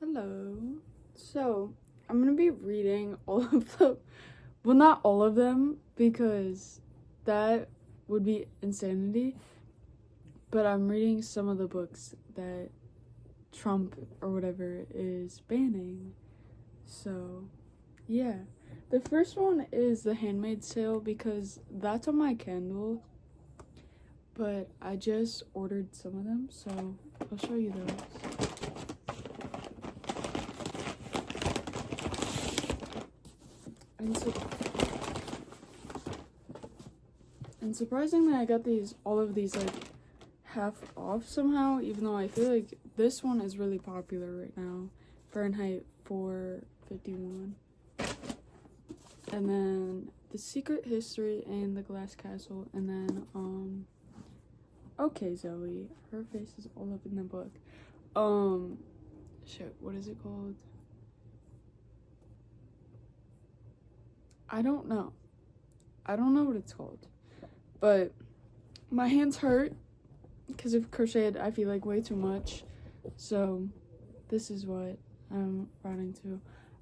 Hello. So, I'm gonna be reading all of them. Well, not all of them, because that would be insanity. But I'm reading some of the books that Trump or whatever is banning. So, yeah. The first one is The Handmaid's Tale because that's on my Kindle. But I just ordered some of them, so I'll show you those. And surprisingly, I got all of these like half off somehow, even though I feel like this one is really popular right now. Fahrenheit 451. And then The Secret History and The Glass Castle. And then, okay, Zoe. Her face is all up in the book. Shit, what is it called? I don't know what it's called. But my hands hurt because I've crocheted, I feel like, way too much. So this is what I'm running to.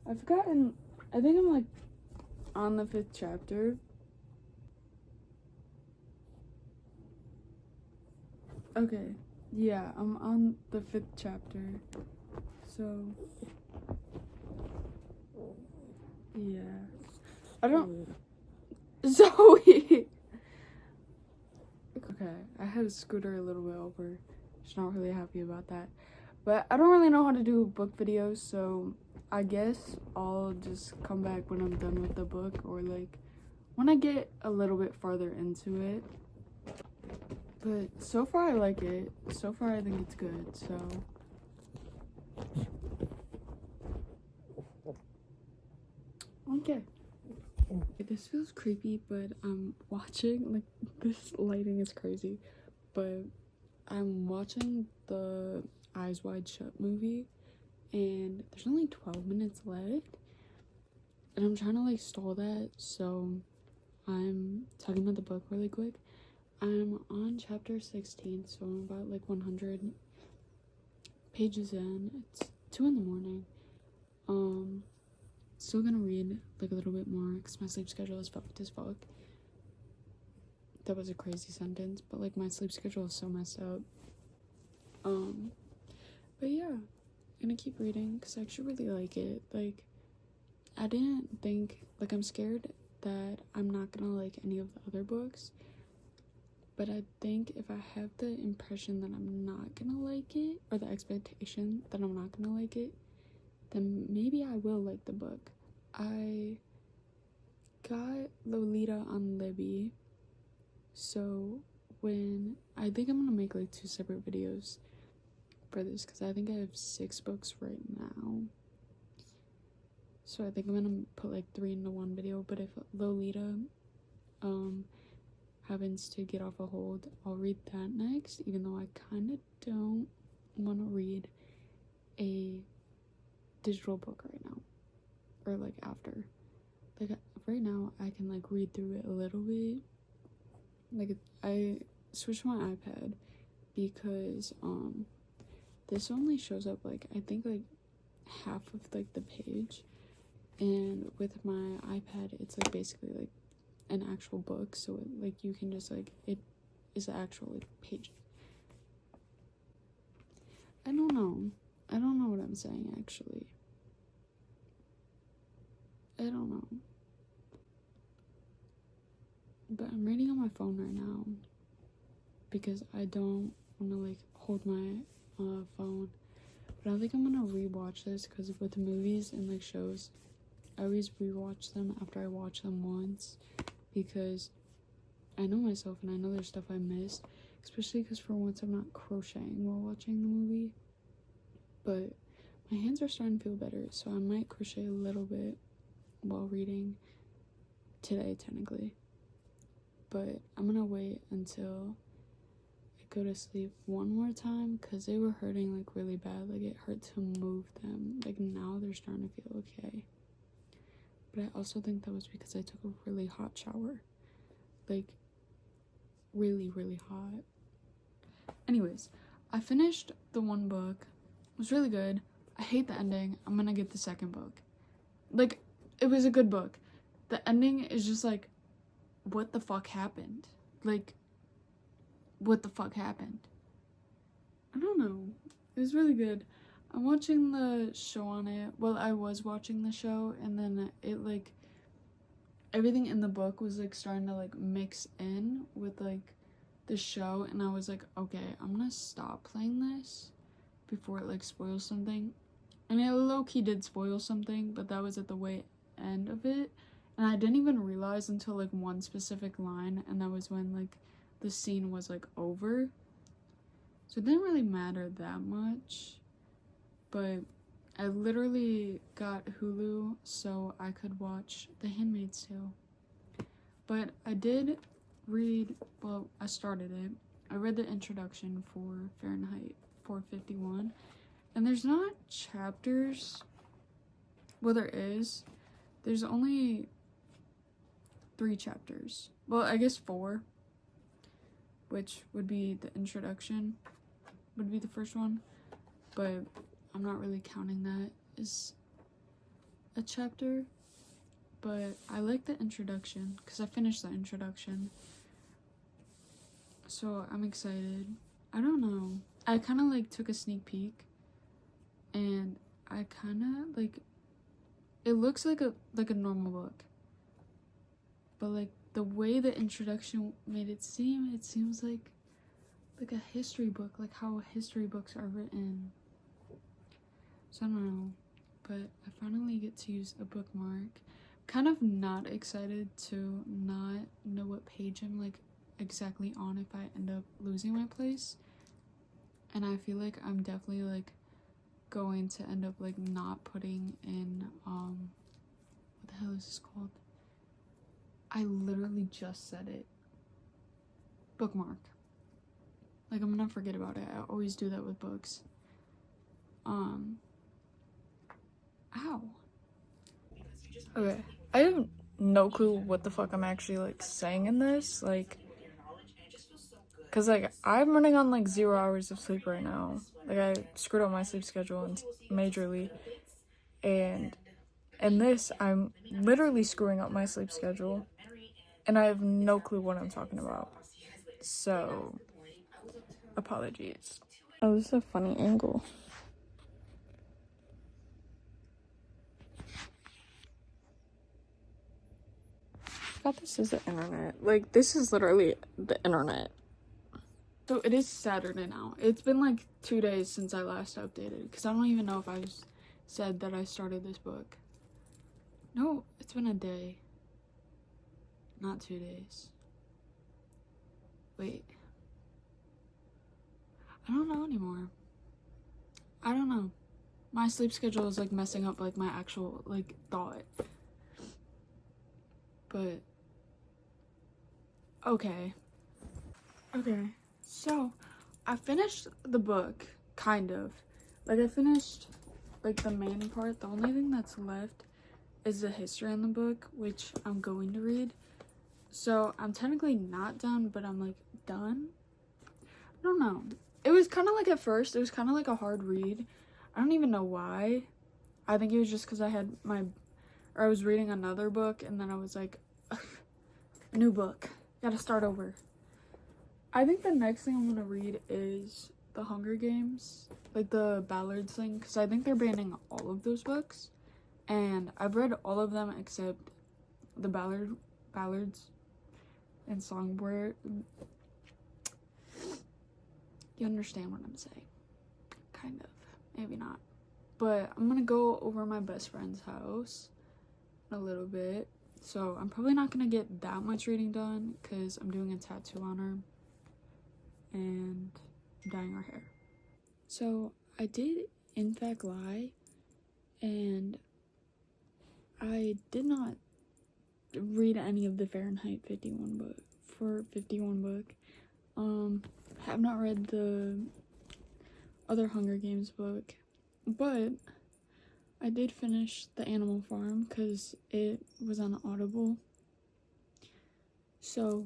I've forgotten, I think I'm like on the 5th chapter. Okay, yeah, I'm on the 5th chapter. So, yeah. I don't... Zoe! Okay, I had to scooter a little bit over. She's not really happy about that. But I don't really know how to do book videos, so I guess I'll just come back when I'm done with the book, or like when I get a little bit farther into it. But so far I like it. So far I think it's good, so. Okay. This feels creepy, but I'm watching, like, this lighting is crazy, but I'm watching the Eyes Wide Shut movie, and there's only 12 minutes left, and I'm trying to like stall that, so I'm talking about the book really quick. I'm on chapter 16, so I'm about like 100 pages in. It's 2 in the morning. Still gonna read like a little bit more because my sleep schedule is fucked as fuck. That was a crazy sentence, but like my sleep schedule is so messed up. But yeah, I'm gonna keep reading because I actually really like it. Like, I didn't think, like, I'm scared that I'm not gonna like any of the other books, but I think if I have the impression that I'm not gonna like it, or the expectation that I'm not gonna like it, then maybe I will like the book. I got Lolita on Libby, so when I think I'm gonna make like 2 separate videos for this because I think I have 6 books right now. So I think I'm gonna put like 3 into one video. But if Lolita happens to get off a hold, I'll read that next, even though I kind of don't want to read a digital book right now, or like after. Like right now I can like read through it a little bit. Like I switched my iPad because this only shows up like I think like half of like the page, and with my iPad it's like basically like an actual book, so it, like you can just like, it is the actual like page. I don't know what I'm saying actually. I don't know, but I'm reading on my phone right now because I don't want to like hold my phone. But I think I'm gonna rewatch this because with movies and like shows, I always rewatch them after I watch them once, because I know myself and I know there's stuff I missed, especially because for once I'm not crocheting while watching the movie. But my hands are starting to feel better, so I might crochet a little bit while reading today technically. But I'm gonna wait until I go to sleep one more time because they were hurting like really bad. Like it hurt to move them. Like now they're starting to feel okay. But I also think that was because I took a really hot shower. Like really, really hot. Anyways, I finished the one book. It was really good. I hate the ending. I'm gonna get the second book. Like, it was a good book. The ending is just like, what the fuck happened? Like, what the fuck happened? I don't know. It was really good. I'm watching the show on it. Well, I was watching the show, and then it, like, everything in the book was, like, starting to, like, mix in with, like, the show, and I was like, okay, I'm gonna stop playing this before it, like, spoils something. And it low-key did spoil something, but that was at the way end of it. And I didn't even realize until, like, one specific line, and that was when, like, the scene was, like, over. So it didn't really matter that much. But I literally got Hulu so I could watch The Handmaid's Tale. But I did read, well, I started it. I read the introduction for Fahrenheit 451. And there's not chapters. Well, there is. There's only 3 chapters. Well, I guess 4. Which would be the introduction. Would be the first one. But I'm not really counting that as a chapter. But I like the introduction. Because I finished the introduction. So I'm excited. I don't know. I kind of like took a sneak peek. And I kind of like, it looks like a normal book, but like the way the introduction made it seems like a history book, like how history books are written. So I don't know, but I finally get to use a bookmark. Kind of not excited to not know what page I'm like exactly on if I end up losing my place, and I feel like I'm definitely like going to end up like not putting in what the hell is this called? I literally just said it. Bookmark. Like, I'm gonna forget about it. I always do that with books. Ow. Okay, I have no clue what the fuck I'm actually like saying in this, like, cause like I'm running on like 0 hours of sleep right now. Like I screwed up my sleep schedule and majorly, and in this I'm literally screwing up my sleep schedule, and I have no clue what I'm talking about. So, apologies. Oh, this is a funny angle. I thought this is the internet. Like, this is literally the internet. So it is Saturday now. It's been like 2 days since I last updated, because I don't even know if I said that I started this book. No, it's been a day. Not 2 days. Wait. I don't know anymore. I don't know. My sleep schedule is like messing up like my actual like thought. But okay. So I finished the book, kind of. Like I finished like the main part. The only thing that's left is the history in the book, which I'm going to read. So I'm technically not done, but I'm like done. I don't know. It was kind of like at first, it was kind of like a hard read. I don't even know why. I think it was just because I was reading another book, and then I was like, new book, gotta start over. I think the next thing I'm gonna read is The Hunger Games, like the Ballards thing, because I think they're banning all of those books, and I've read all of them except the Ballards and Songbird. You understand what I'm saying? Kind of, maybe not. But I'm gonna go over my best friend's house in a little bit. So I'm probably not gonna get that much reading done because I'm doing a tattoo on her and dyeing her hair. So I did in fact lie, and I did not read any of the Fahrenheit 51 book. Have not read the other Hunger Games book, but I did finish The Animal Farm because it was on Audible. So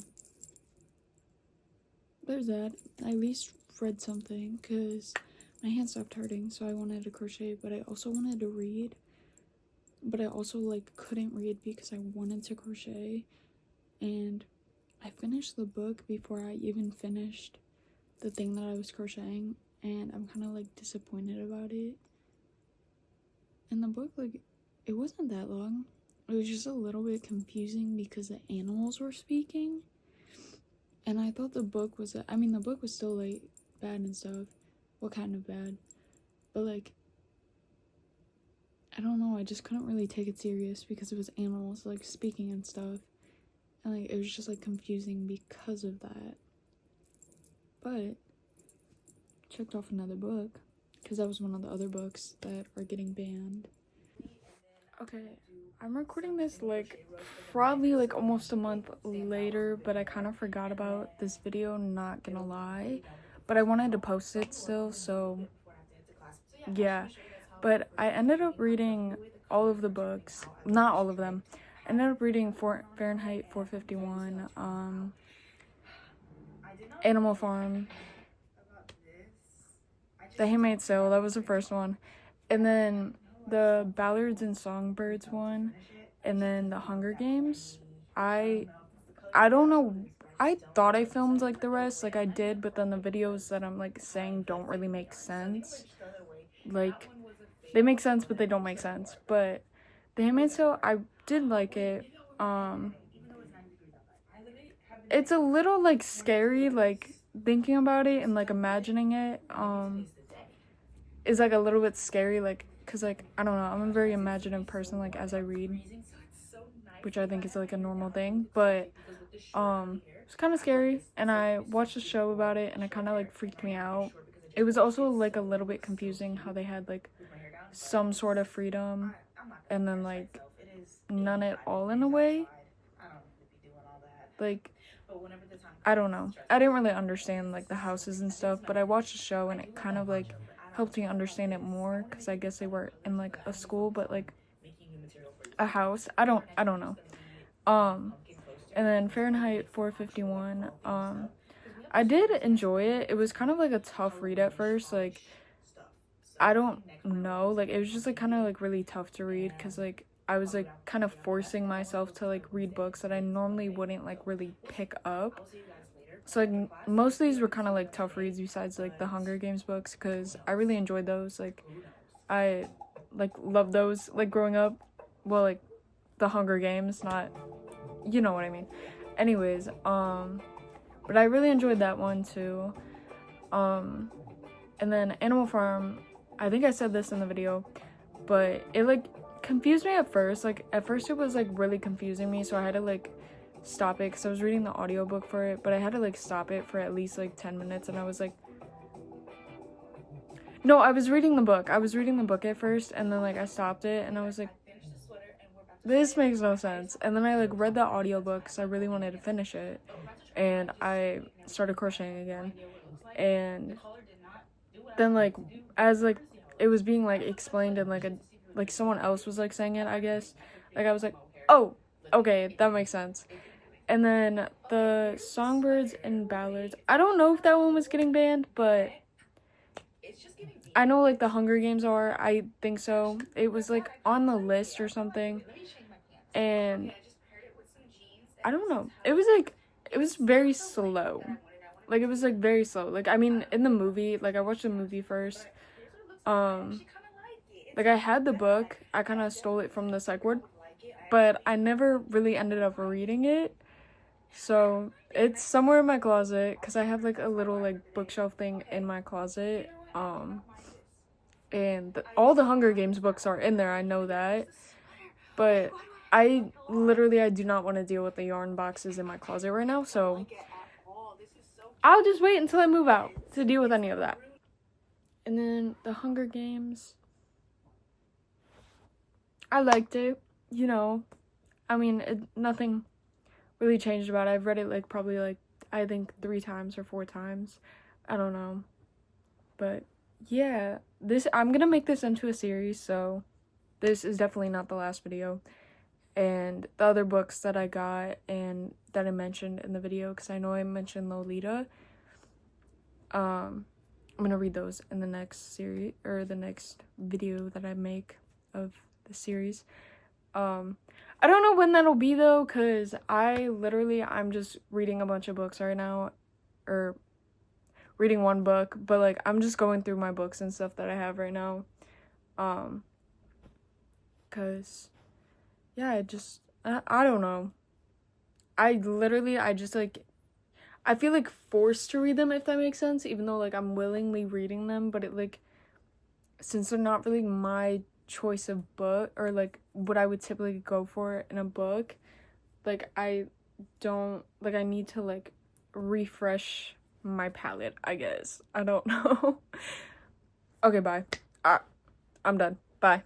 there's that. I at least read something because my hand stopped hurting, so I wanted to crochet, but I also wanted to read. But I also like couldn't read because I wanted to crochet, and I finished the book before I even finished the thing that I was crocheting, and I'm kind of like disappointed about it. And the book, like, it wasn't that long. It was just a little bit confusing because the animals were speaking. And I thought the book was, I mean, the book was still, like, bad and stuff. What kind of bad? But, like, I don't know, I just couldn't really take it serious because it was animals, like, speaking and stuff. And, like, it was just, like, confusing because of that. But, checked off another book because that was one of the other books that are getting banned. Okay, I'm recording this like probably like almost a month later, but I kind of forgot about this video, not gonna lie, but I wanted to post it still, so yeah. But I ended up reading all of the books, not all of them. I ended up reading Fahrenheit 451, Animal Farm, The Handmaid's Tale, that was the first one, and then the Ballads and Songbirds one, and then the Hunger Games. I don't know, I thought I filmed like the rest, like I did, but then the videos that I'm like saying don't really make sense. Like, they make sense, but they don't make sense. But The Handmaid's Tale, I did like it. It's a little like scary, like thinking about it and like imagining it is like a little bit scary, like, because like I don't know, I'm a very imaginative person, like, as I read, which I think is like a normal thing, but it's kind of scary. And I watched a show about it and it kind of like freaked me out. It was also like a little bit confusing how they had like some sort of freedom and then like none at all in a way. Like, I don't know, I didn't really understand like the houses and stuff, but I watched the show and it kind of like helped me understand it more, because I guess they were in like a school, but like a house. I don't know. And then Fahrenheit 451, I did enjoy it. It was kind of like a tough read at first, like, I don't know, like, it was just like kind of like really tough to read, because like I was like kind of forcing myself to like read books that I normally wouldn't like really pick up. So like most of these were kind of like tough reads besides like the Hunger Games books, because I really enjoyed those. Like, I like loved those like growing up. Well, like the Hunger Games, not, you know what I mean. Anyways, but I really enjoyed that one too. And then Animal Farm, I think I said this in the video, but it like confused me at first. Like at first it was like really confusing me, so I had to like stop it, because I was reading the audiobook for it, but I had to like stop it for at least like 10 minutes, and I was like, no, I was reading the book at first, and then like I stopped it and I was like, this makes no sense. And then I like read the audiobook because I really wanted to finish it, and I started crocheting again. And then like as like it was being like explained and like someone else was like saying it, I guess, like I was like, oh, okay, that makes sense. And then the Songbirds and Ballads, I don't know if that one was getting banned, but I know like the Hunger Games are, I think so. It was like on the list or something, and I don't know, it was very slow. Like, it was like very slow. Like, I mean, in the movie, like I watched the movie first, like I had the book, I kind of stole it from the psych ward, but I never really ended up reading it. So it's somewhere in my closet, because I have like a little like bookshelf thing in my closet, and all the Hunger Games books are in there, I know that, but I do not want to deal with the yarn boxes in my closet right now, so I'll just wait until I move out to deal with any of that. And then the Hunger Games, I liked it, you know, I mean, nothing really changed about it. I've read it like probably like I think 3 times or 4 times, I don't know, but yeah, I'm gonna make this into a series, so this is definitely not the last video. And the other books that I got and that I mentioned in the video, because I know I mentioned Lolita, I'm gonna read those in the next series, or the next video that I make of the series. I don't know when that'll be though, because I'm just reading a bunch of books right now, or reading one book, but like I'm just going through my books and stuff that I have right now. Cause yeah, I don't know. I just like, I feel like forced to read them, if that makes sense, even though like I'm willingly reading them, but it like, since they're not really my choice of book, or like what I would typically go for in a book, like I need to like refresh my palette, I guess. I don't know. Okay, bye. I'm done. Bye.